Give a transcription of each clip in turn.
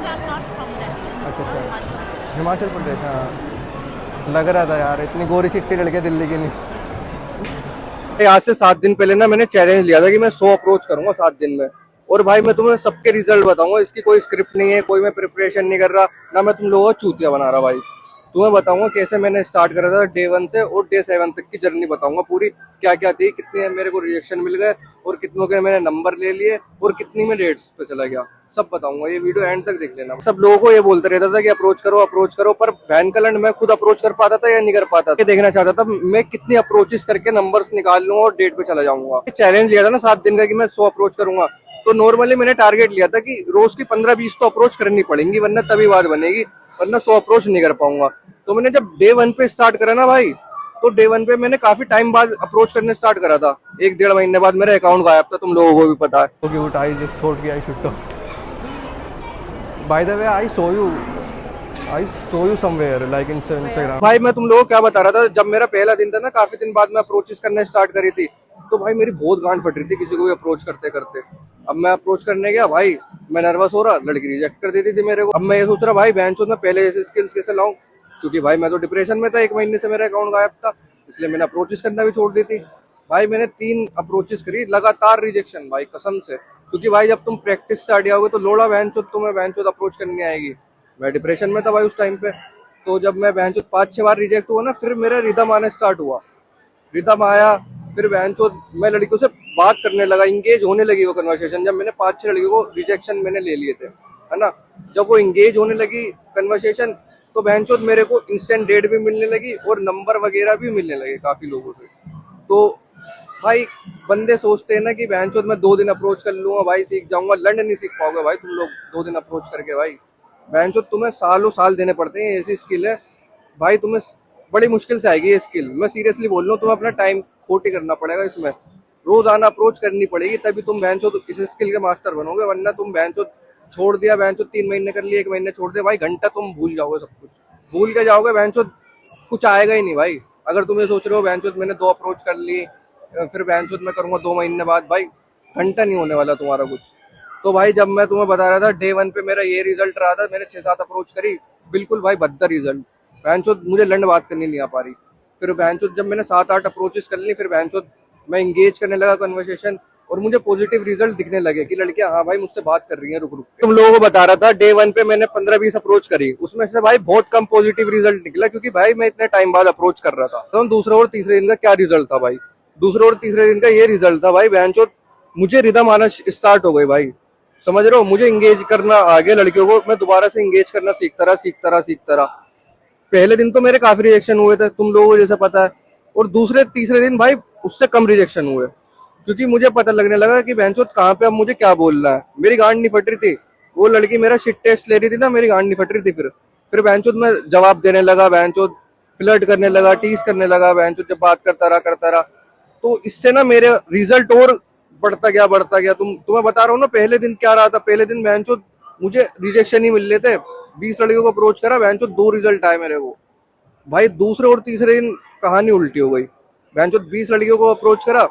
I'm not from Delhi. अच्छा I'm अच्छा, Himachal Pradesh. Himachal Pradesh, हाँ लग रहा था यार, इतनी गोरी चिट्टी लड़के दिल्ली की नहीं। आज से 7 दिन पहले ना मैंने चैलेंज लिया था कि मैं 100 अप्रोच करूंगा 7 दिन में। और भाई मैं तुम्हें सबके रिजल्ट बताऊंगा, इसकी कोई स्क्रिप्ट नहीं है, कोई मैं प्रिपरेशन नहीं कर रहा, ना मैं तुम लोगों को चूतिया बना रहा भाई। तुम्हें बताऊंगा कैसे मैंने स्टार्ट करा था डे 1 से, और डे 7 तक की जर्नी बताऊंगा पूरी, क्या क्या थी, कितने मेरे को रिजेक्शन मिल गए, और कितनों के मैंने नंबर ले लिए, और कितनी में रेट्स पे चला गया, सब बताऊंगा। ये वीडियो एंड तक देख लेना। सब लोगों को ये बोलते रहता था कि अप्रोच करो, पर वैन का लंड मैं खुद अप्रोच कर पाता था या नहीं कर पाता था, ये देखना चाहता था मैं कितनी अप्रोचेस करके नंबर्स निकाल लूंगा और डेट पे चला जाऊंगा। चैलेंज लिया था ना 7 दिन का कि मैं 100 अप्रोच करूंगा, तो नॉर्मली मैंने टारगेट लिया था कि रोज की 15-20 तो अप्रोच करनी पड़ेंगी, वरना तभी बात बनेगी, वरना 100 अप्रोच नहीं कर पाऊंगा। तो मैंने जब डे 1 पे स्टार्ट करा ना भाई, तो डे 1 पे मैंने काफी टाइम बाद अप्रोच करने स्टार्ट करा था। 1-1.5 महीने बाद मेरा अकाउंट गायब था, तुम लोगों को भी पता है। So cute, I just thought कि I should talk. By the way, I saw you somewhere like in Instagram. भाई मैं तुम लोगों को क्या बता रहा था, जब मेरा पहला दिन था ना, काफी दिन बाद मैं अप्रोचेस करने स्टार्ट करी थी, तो भाई मेरी बहुत गांड फट रही थी किसी को भी अप्रोच करते करते। अब मैं अप्रोच करने गया भाई, मैं नर्वस हो रहा, लड़की रिजेक्ट कर देती थी मेरे को। अब मैं ये सोच रहा भाई बहनचोद मैं पहले जैसे स्किल्स कैसे लाऊं, क्योंकि भाई मैं तो डिप्रेशन में था, 1 महीने से मेरा अकाउंट गायब था, इसलिए मैंने अप्रोचेस करना भी छोड़ दी थी। भाई मैंने 3 अप्रोचेस करी, लगातार रिजेक्शन भाई कसम से, क्योंकि भाई जब तुम प्रैक्टिस स्टार्ट किया होगे तो लोड़ा बहनचोद तुम्हें बहनचोद अप्रोच करनी आएगी। मैं डिप्रेशन में था भाई उस टाइम पे। तो जब मैं बहनचोद 5-6 बार रिजेक्ट हुआ ना, फिर मेरा रिदम आना स्टार्ट हुआ, रिदम आया, फिर बहनचोद मैं लड़कियों से बात करने लगा, इंगेज होने लगी वो कन्वर्सेशन। जब मैंने 5-6 लड़कियों को रिजेक्शन मैंने ले लिए थे, है ना, जब वो इंगेज होने लगी कन्वर्सेशन, तो बहनचोद मेरे को इंस्टेंट डेट भी मिलने लगी और नंबर वगैरह भी मिलने लगे काफी लोगों से। तो भाई बंदे सोचते हैं ना कि बहनचोद मैं 2 दिन अप्रोच कर लूंगा भाई सीख जाऊंगा, लंड नहीं सीख पाओगे भाई तुम लोग 2 दिन अप्रोच करके। भाई बहनचोद तुम्हें सालों साल देने पड़ते हैं, ऐसी स्किल है भाई, तुम्हें बड़ी मुश्किल से आएगी ये स्किल। मैं सीरियसली बोल रहा हूँ, तुम्हें अपना टाइम खोटी करना पड़ेगा इसमें, रोजाना अप्रोच करनी पड़ेगी, तभी तुम बहनचोद इस स्किल के मास्टर बनोगे। वरना तुम बहनचोद छोड़ दिया, बहनचोद 3 महीने कर लिए, 1 महीने छोड़ दिया भाई, घंटा तुम भूल जाओगे, सब कुछ भूल के जाओगे बहनचोद, कुछ आएगा ही नहीं भाई। अगर तुम ये सोच रहे हो बहनचोद मैंने 2 अप्रोच कर ली, फिर बहनचोद मैं करूंगा 2 महीने बाद, भाई घंटा नहीं होने वाला तुम्हारा कुछ। तो भाई जब मैं तुम्हें बता रहा था डे 1 पे मेरा ये रिजल्ट रहा था, मैंने 6-7 अप्रोच करी, बिल्कुल भाई भद्दा रिजल्ट, बहनचोद मुझे लंड बात करनी नहीं आ पा रही। फिर बहनचोद जब मैंने 7-8 अप्रोचेस कर ली, फिर बहनचोद मैं इंगेज करने लगा कन्वर्सेशन, और मुझे पॉजिटिव रिजल्ट दिखने लगे कि लड़कियां हाँ भाई मुझसे बात कर रही हैं रुक रुक के। तुम लोगों को बता रहा था डे 1 पे मैंने 15-20 अप्रोच करी, उसमें से भाई बहुत कम पॉजिटिव रिजल्ट निकला, क्योंकि भाई मैं इतने टाइम बाद अप्रोच कर रहा था। तो दूसरे और तीसरे दिन का क्या रिजल्ट था भाई, दूसरे और तीसरे दिन का ये रिजल्ट था भाई, बहनचोद मुझे रिदम आना स्टार्ट हो गई भाई, समझ रहे हो, मुझे इंगेज करना आ गया लड़कियों को, मैं दोबारा से इंगेज करना सीखता रहा। पहले दिन तो मेरे काफी रिजेक्शन हुए थे, तुम लोगों को जैसे पता है, और दूसरे तीसरे दिन भाई उससे कम रिजेक्शन हुए, क्योंकि मुझे पता लगने लगा कि बहनचोद कहाँ पे अब मुझे क्या बोलना है। मेरी गांड नहीं फट रही थी, वो लड़की मेरा शिट टेस्ट ले रही थी ना, मेरी गांड नहीं फट रही थी। फिर बहनचोद मैं जवाब देने लगा, बहनचोद फ्लर्ट करने लगा, टीज करने लगा, बहनचोद जब बात करता रहा, तो इससे ना मेरे रिजल्ट और बढ़ता गया। तुम्हें बता रहा हूँ ना, पहले दिन क्या रहा था, पहले दिन बहनचोद मुझे रिजेक्शन ही मिल रहे थे, 20 लड़कियों को अप्रोच करा, बहनचोद 2 रिजल्ट आए मेरे को। भाई दूसरे और तीसरे दिन कहानी उल्टी हो गई, बहनचोद 20 लड़कियों को अप्रोच करा,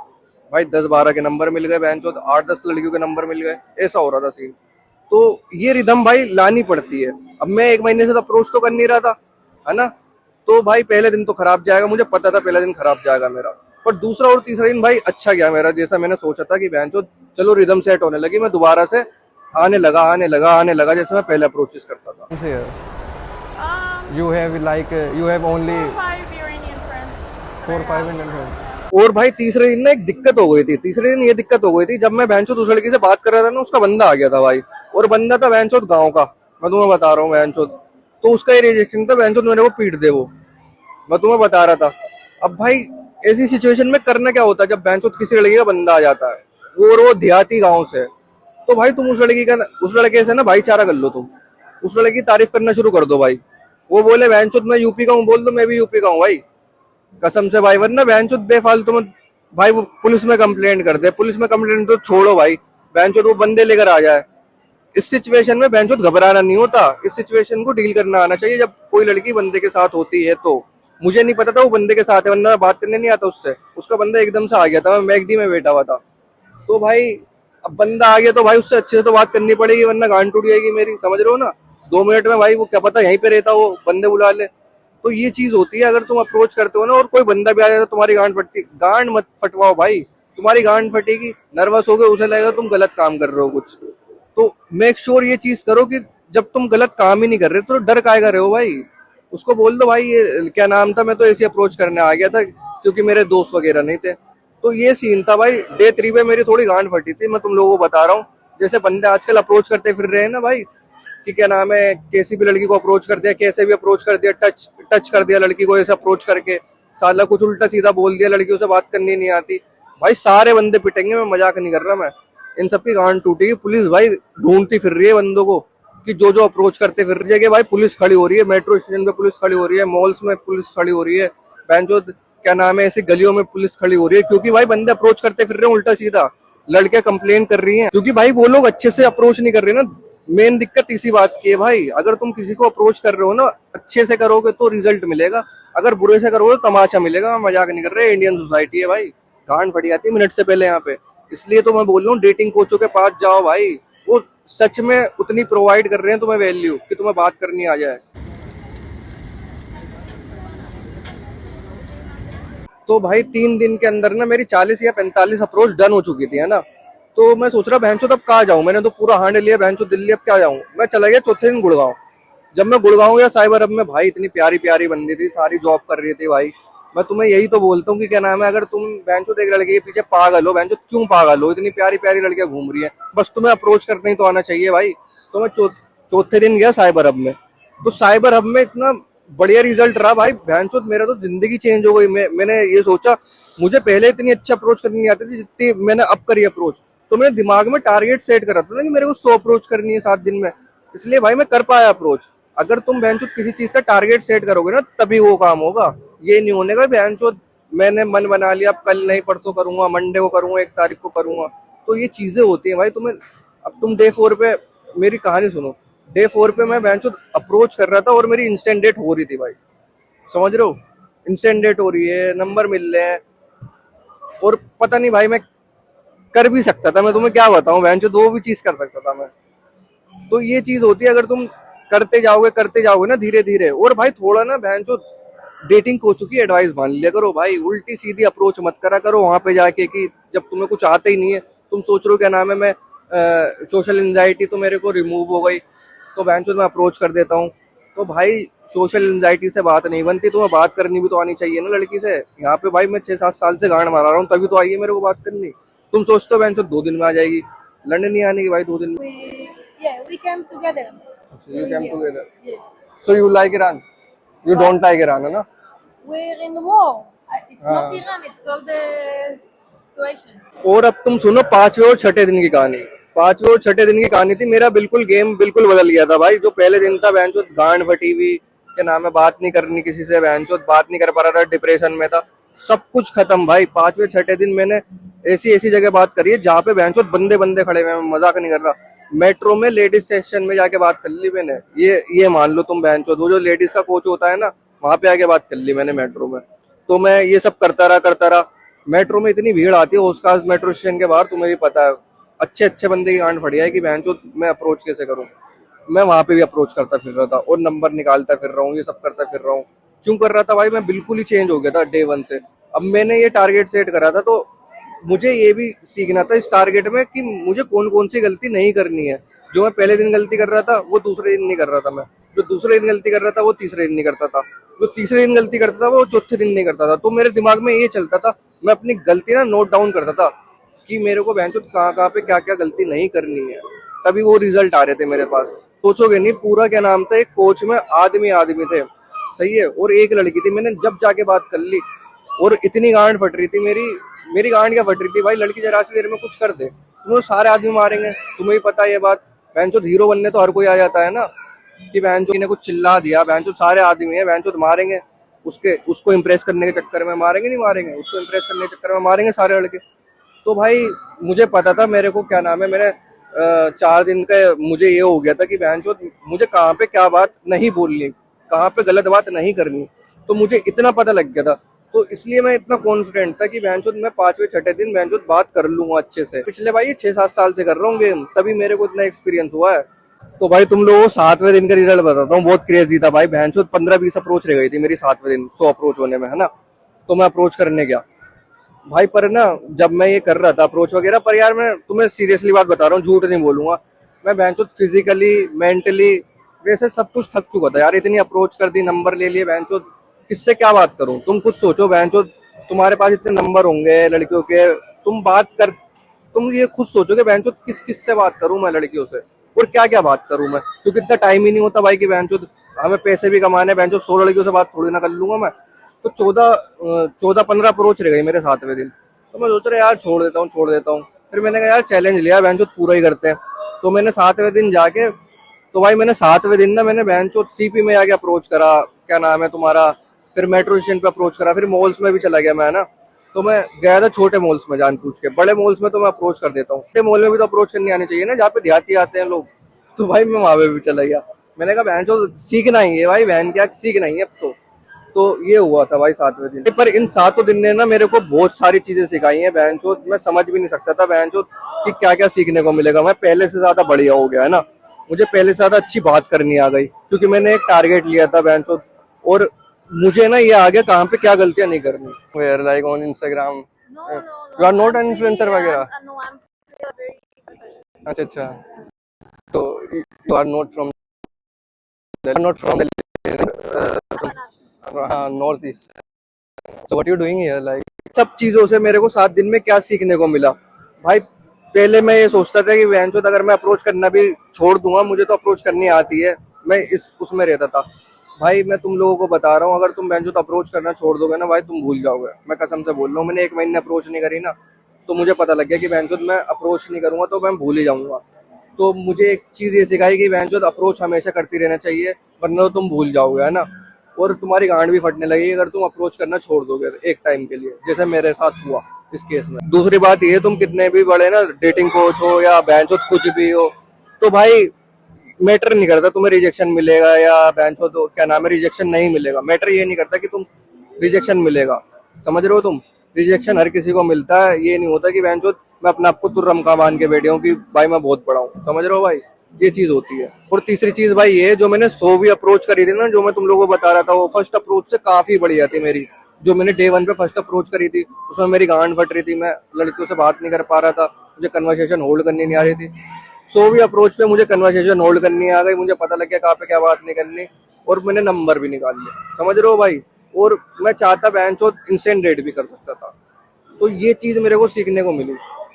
भाई 10-12 के नंबर मिल गए, बहनचोद 8-10 लड़कियों के नंबर मिल गए, ऐसा हो रहा था सीन। तो ये रिदम भाई लानी पड़ती है। अब मैं 1 महीने से तो अप्रोच तो कर नहीं रहा था, है ना, तो भाई पहले दिन तो खराब जाएगा, मुझे पता था पहला दिन खराब जाएगा मेरा, पर दूसरा और तीसरा दिन भाई अच्छा गया मेरा, जैसा मैंने सोचा था कि बहनचोद चलो रिदम सेट होने लगी, मैं दोबारा से आने लगा जैसे मैं पहले अप्रोचेस करता था। You have only 4 or 5 Iranian friends. 4-5 Indian friends. और भाई तीसरे दिन ना एक दिक्कत हो गई थी, तीसरे दिन ये दिक्कत हो गई थी, जब मैं बहनचोद उस लड़की से बात कर रहा था ना, उसका बंदा आ गया था भाई, और बंदा था बहनचोद गाँव का, मैं तुम्हें बता रहा हूँ बहनचोद, तो उसका ये रिजेक्शन था, बहनचोद मेरे को पीट दे वो, मैं तुम्हें बता रहा था। अब भाई ऐसी सिचुएशन में करना क्या होता है, जब बहनचोद किसी लड़की का बंदा आ जाता है, वो देहाती गाँव से, तो भाई तुम उस लड़के से ना भाईचारा कर लो, तुम उस लड़के की तारीफ करना शुरू कर दो भाई, वो बोले बहनचोद मैं यूपी का हूँ, बोल दो मैं भी यूपी का हूँ भाई, कसम से भाई, वरना बहनचोद बेफालतू में भाई वो पुलिस में कंप्लेंट कर दे, पुलिस में कंप्लेंट तो छोड़ो भाई, बहनचोद वो बंदे लेकर आ जाए। इस सिचुएशन में बहनचोद घबराना नहीं होता, इस सिचुएशन को डील करना आना चाहिए। जब कोई लड़की बंदे के साथ होती है, तो मुझे नहीं पता था वो बंदे के साथ है, वरना बात करने नहीं आता उससे, उसका बंदा एकदम से आ गया था, मैं मैगडी में बैठा हुआ था, तो भाई अब बंदा आ गया तो भाई उससे अच्छे से तो बात करनी पड़ेगी, वरना गांड टूट जाएगी मेरी, समझ रहे हो ना। 2 मिनट में भाई वो क्या पता यहीं पे रहता, वो बंदे बुला ले। तो ये चीज होती है, अगर तुम अप्रोच करते हो ना और कोई बंदा भी आ जाता, तुम्हारी गांड फटती, गांड मत फटवाओ भाई। तुम्हारी गांड फटेगी, नर्वस हो गए, उसे लगेगा तुम गलत काम कर रहे हो कुछ। तो मेक श्योर ये चीज करो कि जब तुम गलत काम ही नहीं कर रहे तो डर काहे रहे हो भाई। उसको बोल दो भाई ये क्या नाम था, मैं तो ऐसे अप्रोच करने आ गया था क्योंकि मेरे दोस्त वगैरह नहीं थे। तो ये सीन था भाई। डे 3 पे मेरी थोड़ी गांड फटी थी, मैं तुम लोगों को बता रहा हूँ। जैसे बंदे आजकल अप्रोच करते फिर रहे हैं ना भाई, कि क्या नाम है, कैसी भी लड़की को अप्रोच कर दिया, कैसे भी अप्रोच कर दिया, टच टच कर दिया लड़की को ऐसे अप्रोच करके, साला कुछ उल्टा सीधा बोल दिया, लड़कियों से बात करनी नहीं आती। भाई सारे बंदे पिटेंगे, मैं मजाक नहीं कर रहा। मैं इन सबकी गांड टूटेगी। पुलिस भाई ढूंढती फिर रही है बंदों को, कि जो जो अप्रोच करते फिर रही है। कि भाई पुलिस खड़ी हो रही है, मेट्रो स्टेशन पे पुलिस खड़ी हो रही है, मॉल्स में पुलिस खड़ी हो रही है, बैंचो क्या नाम है, ऐसी गलियों में पुलिस खड़ी हो रही है, क्योंकि भाई बंदे अप्रोच करते फिर रहे हैं उल्टा सीधा। लड़के कंप्लेन कर रही हैं क्योंकि भाई वो लोग अच्छे से अप्रोच नहीं कर रहे ना। मेन दिक्कत इसी बात की है भाई। अगर तुम किसी को अप्रोच कर रहे हो ना, अच्छे से करोगे तो रिजल्ट मिलेगा, अगर बुरे से करोगे तो तमाशा मिलेगा। मैं मजाक नहीं कर रहा, इंडियन सोसाइटी है भाई। गांड फट जाती है मिनट से पहले यहाँ पे। इसलिए तो मैं बोल रहा हूँ डेटिंग कोचों के पास जाओ भाई, वो सच में उतनी प्रोवाइड कर रहे हैं तुम्हें वैल्यू कि तुम्हें बात करनी आ जाए। तो भाई 3 दिन के अंदर ना मेरी 40 या 45 अप्रोच डन हो चुकी थी, है ना। तो मैं सोच रहा बहनचोद अब कहाँ जाऊँ, मैंने तो पूरा हांड लिया बहनचोद दिल्ली, अब क्या जाऊँ। मैं चला गया चौथे दिन गुड़गांव। जब मैं गुड़गांव गया साइबर हब में, भाई इतनी प्यारी प्यारी बंदी थी, सारी जॉब कर रही थी भाई। मैं तुम्हें यही तो बोलता हूँ कि क्या नाम है, अगर तुम बहनचोद एक लड़के के पीछे पागल हो, बहनचोद क्यों पागल हो, इतनी प्यारी प्यारी लड़कियां घूम रही है, बस तुम्हें अप्रोच करने ही तो आना चाहिए भाई। तो मैं चौथे दिन गया साइबर हब में। तो साइबर हब में इतना बढ़िया रिजल्ट रहा भाई, भैंसचोद मेरा तो जिंदगी चेंज हो गई। मैंने ये सोचा, मुझे पहले इतनी अच्छी अप्रोच करनी नहीं आती थी जितनी मैंने अब करी अप्रोच। तो मैंने दिमाग में टारगेट सेट करा था कि मेरे को 100 अप्रोच करनी है 7 दिन में, इसलिए भाई मैं कर पाया अप्रोच। अगर तुम भैंसचोद किसी चीज का टारगेट सेट करोगे ना, तभी वो काम होगा। ये नहीं होने का भैंसचोद मैंने मन बना लिया अब कल नहीं परसों करूंगा, मंडे को करूंगा, 1 तारीख को करूंगा। तो ये चीजें होती है भाई तुम्हें। अब तुम डे 4 पे मेरी कहानी सुनो। डे 4 पे मैं भैंसचोद अप्रोच कर रहा था और मेरी इंस्टेंट डेट हो रही थी भाई, समझ रहे हो। इंस्टेंट डेट हो रही है, नंबर मिल रहे हैं, और पता नहीं भाई मैं कर भी सकता था। मैं तुम्हें क्या बताऊं भैंसचोद, वो भी चीज कर सकता था मैं। तो ये चीज होती है, अगर तुम करते जाओगे ना धीरे धीरे। और भाई थोड़ा ना भैंसचोद डेटिंग कोचों की एडवाइस मान लिया करो भाई, उल्टी सीधी अप्रोच मत करा करो वहां पे जाके कि जब तुम्हें कुछ आता ही नहीं है। तुम सोच रहे हो क्या नाम है, मैं सोशल एंजाइटी तो मेरे को रिमूव हो गई तो भैंसचोद मैं अप्रोच कर देता हूँ। तो भाई सोशल एंजाइटी से बात नहीं बनती, तुम्हें बात करनी भी तो आनी चाहिए ना लड़की से। यहाँ पे भाई मैं 6-7 साल से गांड मारा रहा हूँ, तभी तो आई है मेरे को बात करनी। तुम सोचते हो भैंसचोद 2 दिन में आ जाएगी, लंदन नहीं आने की भाई 2 दिन में। We came together. You came together. Yes. So you like Iran? You don't like Iran, है ना? We're in the war. It's not हाँ। Iran, it's all the situation. और अब तुम सुनो 5वें और 6ठे दिन की कहानी। 5वें और 6ठे दिन की कहानी थी, मेरा बिल्कुल गेम बिल्कुल बदल गया था भाई। जो पहले दिन था भैंसचोद गांड फटी हुई, क्या नाम है, बात नहीं करनी किसी से, भैंसचोद बात नहीं कर पा रहा था, डिप्रेशन में था, सब कुछ खत्म भाई। 5वें 6ठे दिन मैंने ऐसी जगह बात करी है जहाँ पे भैंसचोद बंदे बंदे खड़े हुए हैं, मैं मजाक नहीं कर रहा। मेट्रो में लेडीज सेक्शन में जाके बात कर ली मैंने, ये मान लो तुम भैंसचोद। वो जो लेडीज का कोच होता है ना, वहां पे आके बात कर ली मैंने मेट्रो में। तो मैं ये सब करता रहा। मेट्रो में इतनी भीड़ आती है उसका मेट्रो स्टेशन के बाहर, तुम्हें भी पता है। अच्छे अच्छे बंदे की गांड फटी है कि भैंसचोद मैं अप्रोच कैसे करूं। मैं वहां पे भी अप्रोच करता फिर रहा था और नंबर निकालता फिर रहा हूँ, ये सब करता फिर रहा हूँ। क्यों कर रहा था भाई, मैं बिल्कुल ही चेंज हो गया था डे 1 से। अब मैंने ये टारगेट सेट करा था, तो मुझे ये भी सीखना था इस टारगेट में कि मुझे कौन कौन सी गलती नहीं करनी है। जो मैं पहले दिन गलती कर रहा था वो दूसरे दिन नहीं कर रहा था मैं, जो दूसरे दिन गलती कर रहा था वो तीसरे दिन नहीं करता था, जो तीसरे दिन गलती करता था वो चौथे दिन नहीं करता था। तो मेरे दिमाग में ये चलता था, मैं अपनी गलती ना नोट डाउन करता था कि मेरे को भैंसचोद कहाँ पे क्या क्या गलती नहीं करनी है, तभी वो रिजल्ट आ रहे थे मेरे पास। सोचोगे नहीं, पूरा क्या नाम था, एक कोच में आदमी थे, सही है, और एक लड़की थी। मैंने जब जाके बात कर ली और इतनी गांड फट रही थी मेरी गांड क्या फट रही थी भाई, लड़की जरा सी देर में कुछ कर दे तुम्हें सारे आदमी मारेंगे, तुम्हें ही पता है ये बात। भैंसचोद हीरो बनने तो हर कोई आ जाता है ना, कि भैंसचोद ने कुछ चिल्ला दिया, भैंसचोद सारे आदमी है, भैंसचोद मारेंगे उसको इम्प्रेस करने के चक्कर में मारेंगे, नहीं मारेंगे उसको इम्प्रेस करने के चक्कर में मारेंगे सारे लड़के। तो भाई मुझे पता था मेरे को क्या नाम है, मैंने 4 दिन का मुझे ये हो गया था कि भैंसचोद मुझे कहाँ पे क्या बात नहीं बोलनी, कहाँ पे गलत बात नहीं करनी, तो मुझे इतना पता लग गया था। तो इसलिए मैं इतना कॉन्फिडेंट था कि भैंसचोद मैं 5वें 6ठे दिन भैंसचोद बात कर लूंगा अच्छे से। पिछले भाई 6-7 साल से कर रहा हूँ गेम, तभी मेरे को इतना एक्सपीरियंस हुआ है। तो भाई तुम लोगों को 7वें दिन का रिजल्ट बताता हूँ, बहुत क्रेजी था भाई। बहन चोद 15-20 अप्रोच रह गई थी मेरी 7वें दिन 100 अप्रोच होने में, है ना। तो मैं अप्रोच करने गया भाई, पर ना जब मैं ये कर रहा था अप्रोच वगैरह, पर यार मैं तुम्हें सीरियसली बात बता रहा हूँ, झूठ नहीं बोलूंगा, मैं बहन चोद फिजिकली मेंटली वैसे सब कुछ थक चुका था यार। इतनी अप्रोच कर दी, नंबर ले लिए बहन चोद, किससे क्या बात करूं। तुम कुछ सोचो बहन चोद, तुम्हारे पास इतने नंबर होंगे लड़कियों के, तुम बात कर, तुम ये खुद सोचोगे बहन चोद किस किस से बात करूं मैं लड़कियों से, और क्या क्या बात करूं मैं, क्योंकि इतना टाइम ही नहीं होता भाई कि बहन चोद हमें पैसे भी कमाने, बहन चोद 100 लड़कियों से बात थोड़ी ना कर लूंगा मैं। तो 14-15 अप्रोच रह गई मेरे 7वें दिन। तो मैं सोच रहा यार छोड़ देता हूँ। फिर मैंने कहा यार चैलेंज लिया, बहन चोद पूरा ही करते हैं। तो मैंने 7वें दिन जाके, तो भाई मैंने 7वें दिन ना मैंने बहन चोद सीपी में आके अप्रोच करा, क्या नाम है तुम्हारा, फिर मेट्रो स्टेशन पे अप्रोच करा, फिर मॉल्स में भी चला गया मैं, है ना। तो मैं गया था छोटे मॉल्स में जान पूछ के, बड़े मॉल्स में तो मैं अप्रोच कर देता हूँ, छोटे मॉल में भी तो अप्रोच करनी आनी चाहिए ना, जहाँ पे देहाती आते हैं लोग। तो भाई मैं वहां पे भी चला गया, मैंने कहा बहन चोद सीखना ही है भाई, बहन क्या सीखना ही है अब तो ये हुआ था भाई 7वें दिन। पर इन 7 दिन ने ना मेरे को बहुत सारी चीजें सिखाई हैं बहन चोद, मैं समझ भी नहीं सकता था बहन चोद कि क्या क्या सीखने को मिलेगा। मैं पहले से ज्यादा बढ़िया हो गया, है ना। मुझे पहले से ज्यादा अच्छी बात करनी आ गई, क्योंकि मैंने एक टारगेट लिया था बहन चोद, और मुझे ना ये आ गया कहाँ पे क्या गलतियां नहीं करनी। Where like on Instagram No, no, you are no. Not I'm an influencer pretty, वगैरह। no, I'm pretty a very person. अच्छा अच्छा, तो you are not from north east, so what you doing here like. सब चीजों से मेरे को 7 दिन में क्या सीखने को मिला भाई। पहले मैं ये सोचता था कि बहन चोद अगर मैं अप्रोच करना भी छोड़ दूंगा, मुझे तो अप्रोच करनी आती है, मैं इस उसमें रहता था। भाई मैं तुम लोगों को बता रहा हूँ, अगर तुम बहन चोद अप्रोच करना छोड़ दोगे ना भाई, तुम भूल जाओगे, मैं कसम से बोल रहा हूँ। मैंने 1 महीने अप्रोच नहीं करी ना, तो मुझे पता लग गया कि बहन चोद मैं अप्रोच नहीं करूंगा तो मैं भूल ही जाऊंगा। तो मुझे एक चीज ये सिखाई कि बहन चोद अप्रोच हमेशा करती रहना चाहिए, वरना तो तुम भूल जाओगे, है ना। और तुम्हारी गांड भी फटने लगेगी अगर तुम अप्रोच करना छोड़ दोगे एक टाइम के लिए, जैसे मेरे साथ हुआ इस केस में। दूसरी बात ये, तुम कितने भी बड़े ना डेटिंग कोच हो या बहनचोद कुछ भी हो, तो भाई मैटर नहीं करता तुम्हें रिजेक्शन मिलेगा या बहनचोद तो क्या नाम है रिजेक्शन नहीं मिलेगा। मैटर ये नहीं करता कि तुम रिजेक्शन मिलेगा, समझ रहे हो तुम। रिजेक्शन हर किसी को मिलता है, ये नहीं होता कि बहनचोद मैं अपने आप को तुर्रम का बांध के बैठे हूँ कि भाई मैं बहुत बड़ा हूँ, समझ रहे हो भाई, ये चीज होती है। और तीसरी चीज भाई ये, जो मैंने 100वीं अप्रोच करी थी ना, जो मैं तुम लोगों को बता रहा था, वो फर्स्ट अप्रोच से काफी बढ़िया थी मेरी। जो मैंने डे 1 पे फर्स्ट अप्रोच करी थी, उसमें मेरी गांड फट रही थी, मैं लड़कियों से बात नहीं कर पा रहा था, मुझे कन्वर्सेशन होल्ड करनी नहीं आ रही थी। 100वीं अप्रोच पे मुझे कन्वर्सेशन होल्ड करनी आ गई, मुझे पता लग गया कहाँ पे क्या बात नहीं करनी, और मैंने नंबर भी निकाल लिया, समझ रहे हो भाई। और मैं चाहता बहनचोद इंस्टेंट डेट भी कर सकता था। तो ये चीज मेरे को सीखने को मिली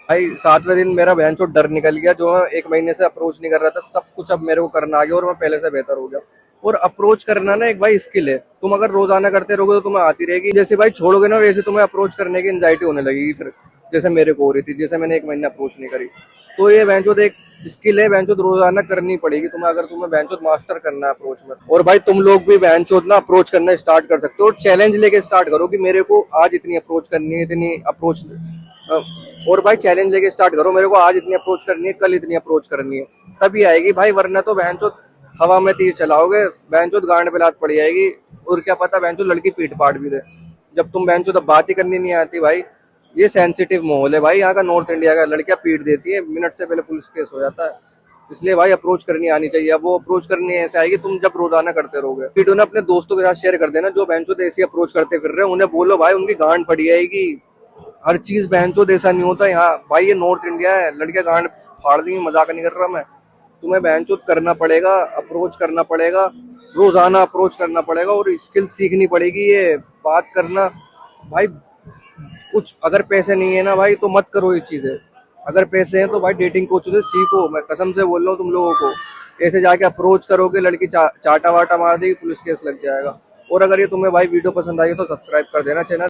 भाई। 7वें दिन मेरा बहनचोद डर निकल गया, जो मैं 1 महीने से अप्रोच नहीं कर रहा था, सब कुछ अब मेरे को करना आ गया और मैं पहले से बेहतर हो गया। और अप्रोच करना ना एक भाई स्किल है, तुम अगर रोजाना करते रहोगे तो तुम्हें आती रहेगी। जैसे भाई छोड़ोगे ना, वैसे तुम्हें अप्रोच करने की एंजाइटी होने लगेगी फिर, जैसे मेरे को हो रही थी, जैसे मैंने 1 महीने अप्रोच नहीं करी। तो ये बहनचोद एक स्किल है, बहनचोद रोजाना करनी पड़ेगी तुम्हें, अगर तुम्हें बहनचोद मास्टर करना है अप्रोच में। और भाई तुम लोग भी बहनचोद ना अप्रोच करना स्टार्ट कर सकते हो, और चैलेंज लेके स्टार्ट करो कि मेरे को आज इतनी अप्रोच करनी है, इतनी अप्रोच। और भाई चैलेंज लेके स्टार्ट करो, मेरे को आज इतनी अप्रोच करनी है, कल इतनी अप्रोच करनी है, तभी आएगी भाई। वरना तो बहनचोद हवा में तीर चलाओगे, बहनचोद गांड पे लात पड़ जाएगी, और क्या पता बहनचोद लड़की पीट पाट भी दे। जब तुम बहनचोद अब बात ही करनी नहीं आती भाई, ये सेंसिटिव माहौल है भाई यहाँ का, नॉर्थ इंडिया का। लड़कियां पीट देती है, मिनट से पहले पुलिस केस हो जाता है। इसलिए भाई अप्रोच करनी आनी चाहिए। अब वो अप्रोच करनी ऐसे आएगी तुम जब रोजाना करते रहोगे। वीडियो ने अपने दोस्तों के साथ शेयर कर देना, जो बहनचोद ऐसी अप्रोच करते फिर रहे हैं, उन्हें बोलो भाई उनकी गांड फट जाएगी। हर चीज बहनचोद ऐसा नहीं होता यहाँ भाई, ये नॉर्थ इंडिया है, लड़कियां गांड फाड़ देंगी, मजाक नहीं कर रहा मैं। तुम्हें बहनचोद करना पड़ेगा, अप्रोच करना पड़ेगा, रोजाना अप्रोच करना पड़ेगा, और स्किल सीखनी पड़ेगी ये बात करना भाई। कुछ अगर पैसे नहीं है ना भाई, तो मत करो ये चीजें। अगर पैसे हैं तो भाई डेटिंग कोचों से सीखो, मैं कसम से बोल रहा हूँ तुम लोगों को। ऐसे जाके अप्रोच करोगे, लड़की चाटा वाटा मार देगी, पुलिस केस लग जाएगा। और अगर ये तुम्हें भाई वीडियो पसंद आई तो सब्सक्राइब कर देना चैनल।